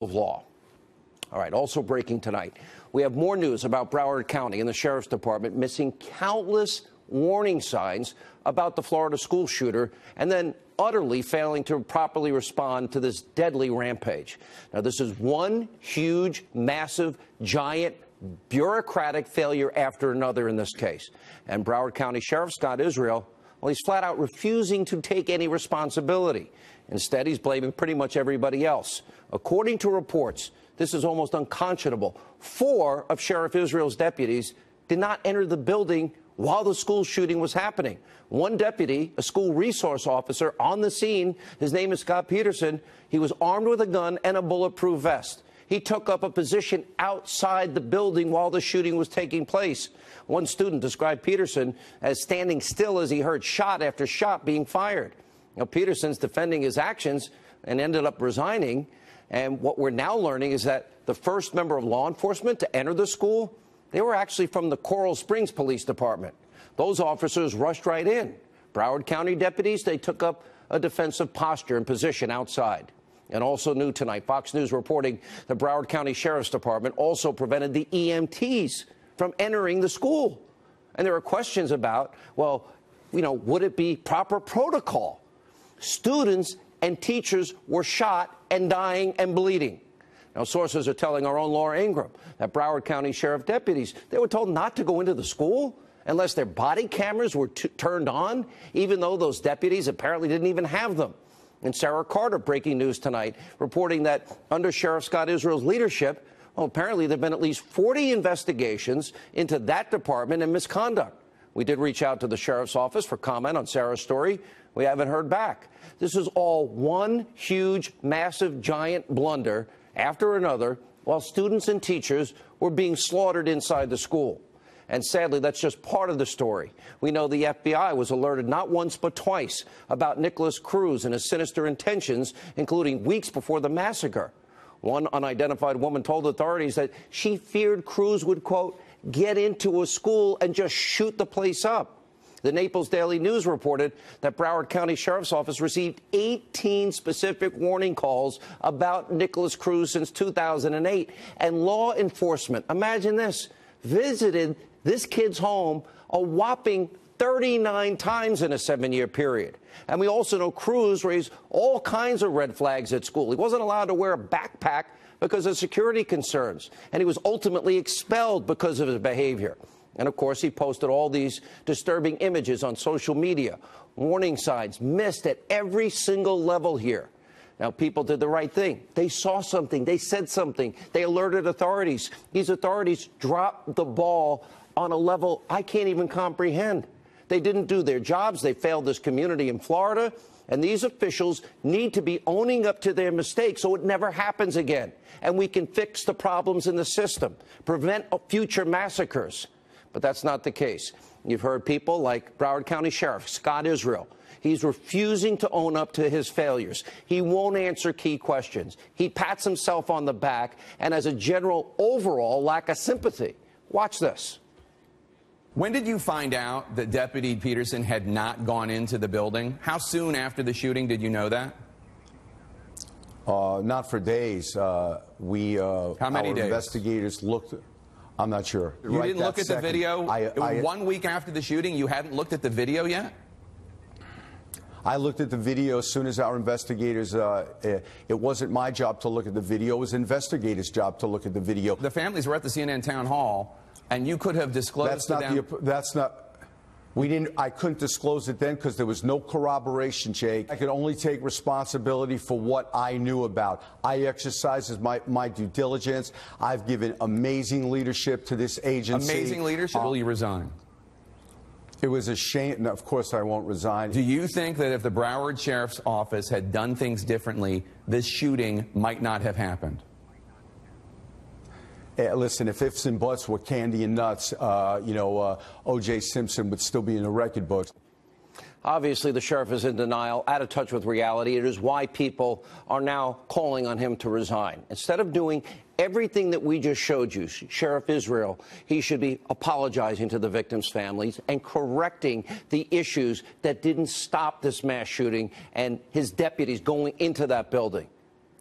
of law. All right, also breaking tonight, we have more news about Broward County and the Sheriff's Department missing countless warning signs about the Florida school shooter and then utterly failing to properly respond to this deadly rampage. Now, this is one huge, massive, giant bureaucratic failure after another in this case. And Broward County Sheriff Scott Israel, well, he's flat out refusing to take any responsibility. Instead, he's blaming pretty much everybody else. According to reports, this is almost unconscionable. 4 of Sheriff Israel's deputies did not enter the building while the school shooting was happening. One deputy, a school resource officer on the scene, his name is Scott Peterson, he was armed with a gun and a bulletproof vest. He took up a position outside the building while the shooting was taking place. One student described Peterson as standing still as he heard shot after shot being fired. Now, Peterson's defending his actions and ended up resigning. And what we're now learning is that the first member of law enforcement to enter the school, they were actually from the Coral Springs Police Department. Those officers rushed right in. Broward County deputies, they took up a defensive posture and position outside. And also new tonight, Fox News reporting the Broward County Sheriff's Department also prevented the EMTs from entering the school. And there are questions about, well, would it be proper protocol? Students and teachers were shot and dying and bleeding. Now, sources are telling our own Laura Ingram that Broward County Sheriff deputies, they were told not to go into the school unless their body cameras were turned on, even though those deputies apparently didn't even have them. And Sarah Carter, breaking news tonight, reporting that under Sheriff Scott Israel's leadership, well, apparently there have been at least 40 investigations into that department and misconduct. We did reach out to the sheriff's office for comment on Sarah's story. We haven't heard back. This is all one huge, massive, giant blunder after another while students and teachers were being slaughtered inside the school. And sadly, that's just part of the story. We know the FBI was alerted not once but twice about Nicholas Cruz and his sinister intentions, including weeks before the massacre. One unidentified woman told authorities that she feared Cruz would, quote, get into a school and just shoot the place up. The Naples Daily News reported that Broward County Sheriff's Office received 18 specific warning calls about Nicholas Cruz since 2008. And law enforcement, imagine this, visited this kid's home a whopping 39 times in a 7-year period. And we also know Cruz raised all kinds of red flags at school. He wasn't allowed to wear a backpack because of security concerns. And he was ultimately expelled because of his behavior. And, of course, he posted all these disturbing images on social media. Warning signs missed at every single level here. Now, people did the right thing. They saw something. They said something. They alerted authorities. These authorities dropped the ball on a level I can't even comprehend. They didn't do their jobs. They failed this community in Florida. And these officials need to be owning up to their mistakes so it never happens again. And we can fix the problems in the system, prevent future massacres. But that's not the case. You've heard people like Broward County Sheriff Scott Israel. He's refusing to own up to his failures. He won't answer key questions. He pats himself on the back and has a general overall lack of sympathy. Watch this. When did you find out that Deputy Peterson had not gone into the building? How soon after the shooting did you know that? Not for days. How many days? Investigators looked. I'm not sure. You didn't look at the video? 1 week after the shooting, you hadn't looked at the video yet? I looked at the video as soon as our investigators, it wasn't my job to look at the video, it was investigators' job to look at the video. The families were at the CNN town hall, and you could have disclosed to them. I couldn't disclose it then because there was no corroboration, Jake. I could only take responsibility for what I knew about. I exercised my due diligence. I've given amazing leadership to this agency. Amazing leadership? Will you resign? It was a shame. No, of course I won't resign. Do you think that if the Broward Sheriff's Office had done things differently, this shooting might not have happened? Listen, if ifs and buts were candy and nuts, O.J. Simpson would still be in the record books. Obviously, the sheriff is in denial, out of touch with reality. It is why people are now calling on him to resign. Instead of doing everything that we just showed you, Sheriff Israel, he should be apologizing to the victims' families and correcting the issues that didn't stop this mass shooting and his deputies going into that building.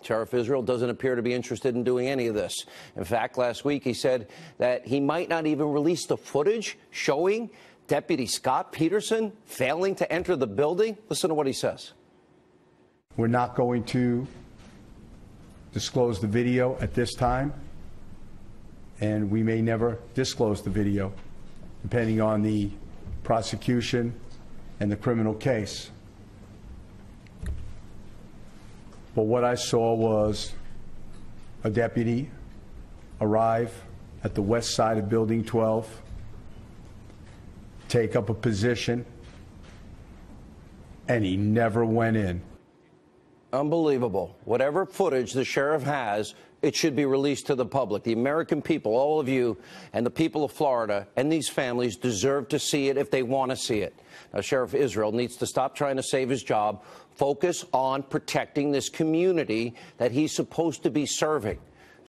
Sheriff Israel doesn't appear to be interested in doing any of this. In fact, last week he said that he might not even release the footage showing Deputy Scott Peterson failing to enter the building. Listen to what he says. We're not going to disclose the video at this time, and we may never disclose the video, depending on the prosecution and the criminal case. But what I saw was a deputy arrive at the west side of Building 12, take up a position, and he never went in. Unbelievable. Whatever footage the sheriff has, it should be released to the public. The American people, all of you, and the people of Florida and these families deserve to see it if they want to see it. Now, Sheriff Israel needs to stop trying to save his job, focus on protecting this community that he's supposed to be serving.